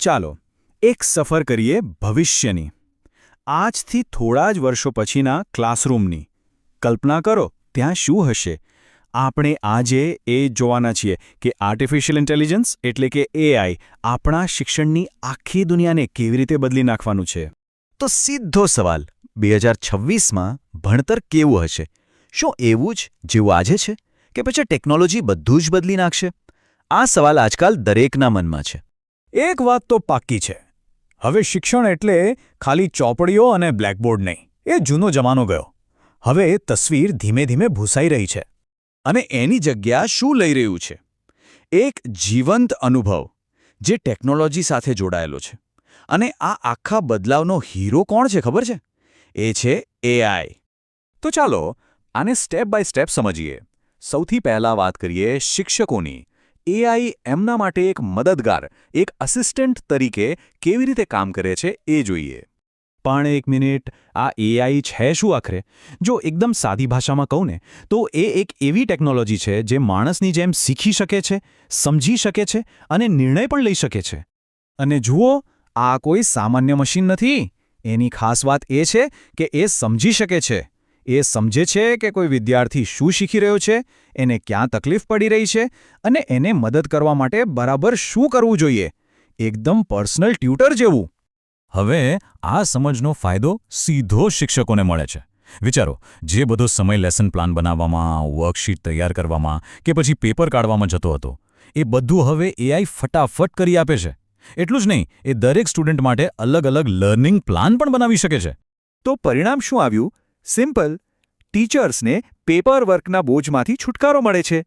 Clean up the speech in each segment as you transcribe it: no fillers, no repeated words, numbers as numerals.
ચાલો એક સફર કરીએ ભવિષ્યની. આજથી થોડા જ વર્ષો પછીના ક્લાસરૂમની. કલ્પના કરો ત્યાં શું હશે. આપણે આજે એ જોવાના છીએ કે આર્ટિફિશિયલ ઇન્ટેલિજન્સ એટલે કે એઆઈ આપણા શિક્ષણની આખી દુનિયાને કેવી રીતે બદલી નાખવાનું છે. તો સીધો સવાલ 2026માં ભણતર કેવું હશે? શું એવું જ જેવું આજે છે કે પછી ટેકનોલોજી બધું જ બદલી નાખશે? આ સવાલ આજકાલ દરેકના મનમાં છે. એક વાત તો પાક્કી છે. હવે શિક્ષણ એટલે ખાલી ચોપડીઓ અને બ્લેકબોર્ડ નહીં. એ જૂનો જમાનો ગયો. હવે તસવીર ધીમે ધીમે ભૂસાઈ રહી છે. અને એની જગ્યા શું લઈ રહ્યું છે? એક જીવંત અનુભવ જે ટેકનોલોજી સાથે જોડાયેલો છે. અને આ આખા બદલાવનો હીરો કોણ છે ખબર છે? એ છે એઆઈ. તો ચાલો આને સ્ટેપ બાય સ્ટેપ સમજીએ. સૌથી પહેલા વાત કરીએ શિક્ષકોની. એઆઈ એમના માટે એક મદદગાર, એક અસિસ્ટન્ટ તરીકે કેવી રીતે કામ કરે છે એ જોઈએ. પણ એક મિનિટ, આ એઆઈ છે શું આખરે? જો એકદમ સાદી ભાષામાં કહું ને તો એ એક એવી ટેકનોલોજી છે જે માણસની જેમ શીખી શકે છે, સમજી શકે છે અને નિર્ણય પણ લઈ શકે છે. અને જુઓ, આ કોઈ સામાન્ય મશીન નથી. એની ખાસ વાત એ છે કે એ સમજી શકે છે. એ સમજે છે કે કોઈ વિદ્યાર્થી શું શીખી રહ્યો છે, એને ક્યાં તકલીફ પડી રહી છે અને એને મદદ કરવા માટે બરાબર શું કરવું જોઈએ. એકદમ પર્સનલ ટ્યુટર જેવું. હવે આ સમજનો ફાયદો સીધો શિક્ષકોને મળે છે. વિચારો, જે બધો સમય લેસન પ્લાન બનાવવામાં, વર્કશીટ તૈયાર કરવામાં કે પછી પેપર કાઢવામાં જતો હતો, એ બધું હવે એઆઈ ફટાફટ કરી આપે છે. એટલું જ નહીં, એ દરેક સ્ટુડન્ટ માટે અલગ અલગ લર્નિંગ પ્લાન પણ બનાવી શકે છે. તો પરિણામ શું આવ્યું? સિમ્પલ. ટીચર્સને પેપર વર્કના બોજમાંથી છુટકારો મળે છે.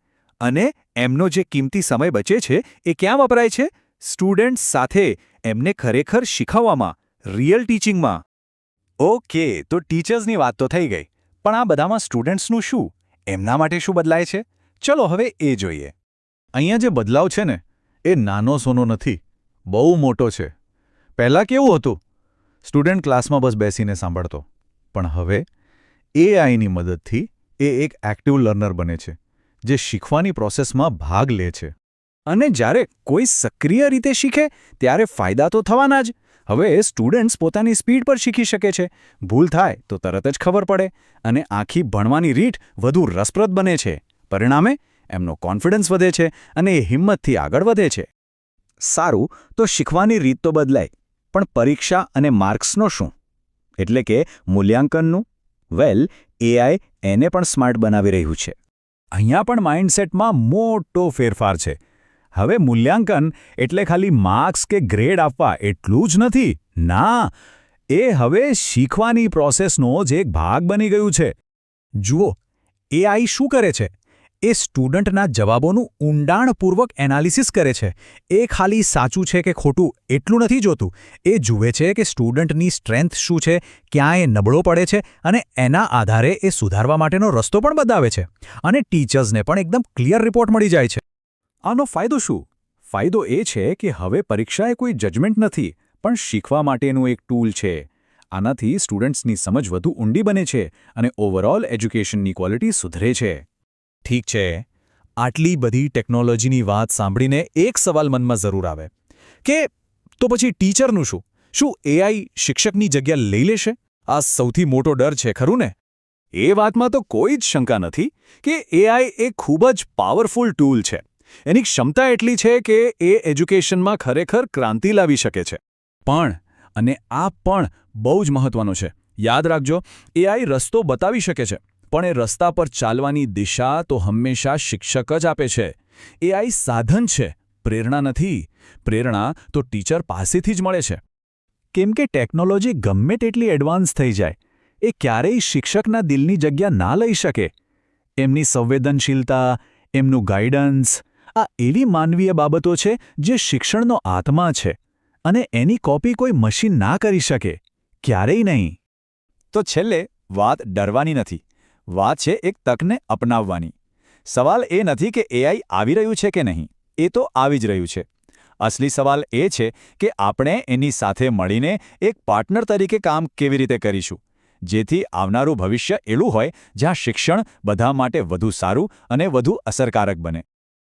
અને એમનો જે કિંમતી સમય બચે છે એ ક્યાં વપરાય છે? સ્ટુડન્ટ્સ સાથે એમને ખરેખર શીખવવામાં, રિયલ ટીચિંગમાં. ઓકે, તો ટીચર્સની વાત તો થઈ ગઈ. પણ આ બધામાં સ્ટુડન્ટ્સનું શું? એમના માટે શું બદલાય છે? ચલો હવે એ જોઈએ. અહીંયા જે બદલાવ છે ને, એ નાનો સોનો નથી, બહુ મોટો છે. પહેલાં કેવું હતું? સ્ટુડન્ટ ક્લાસમાં બસ બેસીને સાંભળતો. પણ હવે એઆઈની મદદથી એ એક એક્ટિવ લર્નર બને છે, જે શીખવાની પ્રોસેસમાં ભાગ લે છે. અને જ્યારે કોઈ સક્રિય રીતે શીખે ત્યારે ફાયદા તો થવાના જ. હવે સ્ટુડન્ટ્સ પોતાની સ્પીડ પર શીખી શકે છે. ભૂલ થાય તો તરત જ ખબર પડે અને આખી ભણવાની રીત વધુ રસપ્રદ બને છે. પરિણામે એમનો કોન્ફિડન્સ વધે છે અને એ હિંમતથી આગળ વધે છે. સારું, તો શીખવાની રીત તો બદલાય, પણ પરીક્ષા અને માર્ક્સનો શું? એટલે કે મૂલ્યાંકનનું? વેલ, એઆઈ એને પણ સ્માર્ટ બનાવી રહ્યું છે. અહીંયા પણ માઇન્ડસેટમાં મોટો ફેરફાર છે. હવે મૂલ્યાંકન એટલે ખાલી માર્ક્સ કે ગ્રેડ આપવા એટલું જ નથી. ના, એ હવે શીખવાની પ્રોસેસનો જ એક ભાગ બની ગયું છે. જુઓ, એઆઈ શું કરે છે? એ સ્ટુડન્ટના જવાબોનું ઊંડાણપૂર્વક એનાલિસિસ કરે છે. એ ખાલી સાચું છે કે ખોટું એટલું નથી જોતું. એ જુએ છે કે સ્ટુડન્ટની સ્ટ્રેન્થ શું છે, ક્યાં એ નબળો પડે છે અને એના આધારે એ સુધારવા માટેનો રસ્તો પણ બતાવે છે. અને ટીચર્સને પણ એકદમ ક્લિયર રિપોર્ટ મળી જાય છે. આનો ફાયદો શું? ફાયદો એ છે કે હવે પરીક્ષા એ કોઈ જજમેન્ટ નથી, પણ શીખવા માટેનું એક ટૂલ છે. આનાથી સ્ટુડન્ટ્સની સમજ વધુ ઊંડી બને છે અને ઓવરઓલ એજ્યુકેશનની ક્વોલિટી સુધરે છે. ઠીક છે, આટલી બધી ટેકનોલોજીની વાત સાંભળીને એક સવાલ મનમાં જરૂર આવે કે તો પછી ટીચરનું શું? શું એઆઈ શિક્ષકની જગ્યા લઈ લેશે? આ સૌથી મોટો ડર છે, ખરું ને? એ વાતમાં તો કોઈ જ શંકા નથી કે એઆઈ એક ખૂબ જ પાવરફુલ ટૂલ છે. એની ક્ષમતા એટલી છે કે એ એજ્યુકેશનમાં ખરેખર ક્રાંતિ લાવી શકે છે. પણ, અને આ પણ બહુ જ મહત્વનો છે, યાદ રાખજો, એઆઈ રસ્તો બતાવી શકે છે, પણ એ રસ્તા પર ચાલવાની દિશા તો હંમેશા શિક્ષક જ આપે છે. એઆઈ સાધન છે, પ્રેરણા નથી. પ્રેરણા તો ટીચર પાસેથી જ મળે છે. કેમ કે ટેકનોલોજી ગમે તેટલી એડવાન્સ થઈ જાય, એ ક્યારેય શિક્ષકના દિલની જગ્યા ના લઈ શકે. એમની સંવેદનશીલતા, એમનું ગાઈડન્સ, આ એવી માનવીય બાબતો છે જે શિક્ષણનો આત્મા છે. અને એની કોપી કોઈ મશીન ના કરી શકે, ક્યારેય નહીં. તો છેલ્લે વાત ડરવાની નથી. વાત છે એક તકને અપનાવવાની. સવાલ એ નથી કે એઆઈ આવી રહ્યું છે કે નહીં, એ તો આવી જ રહ્યું છે. અસલી સવાલ એ છે કે આપણે એની સાથે મળીને એક પાર્ટનર તરીકે કામ કેવી રીતે કરીશું, જેથી આવનારું ભવિષ્ય એવું હોય જ્યાં શિક્ષણ બધા માટે વધુ સારું અને વધુ અસરકારક બને.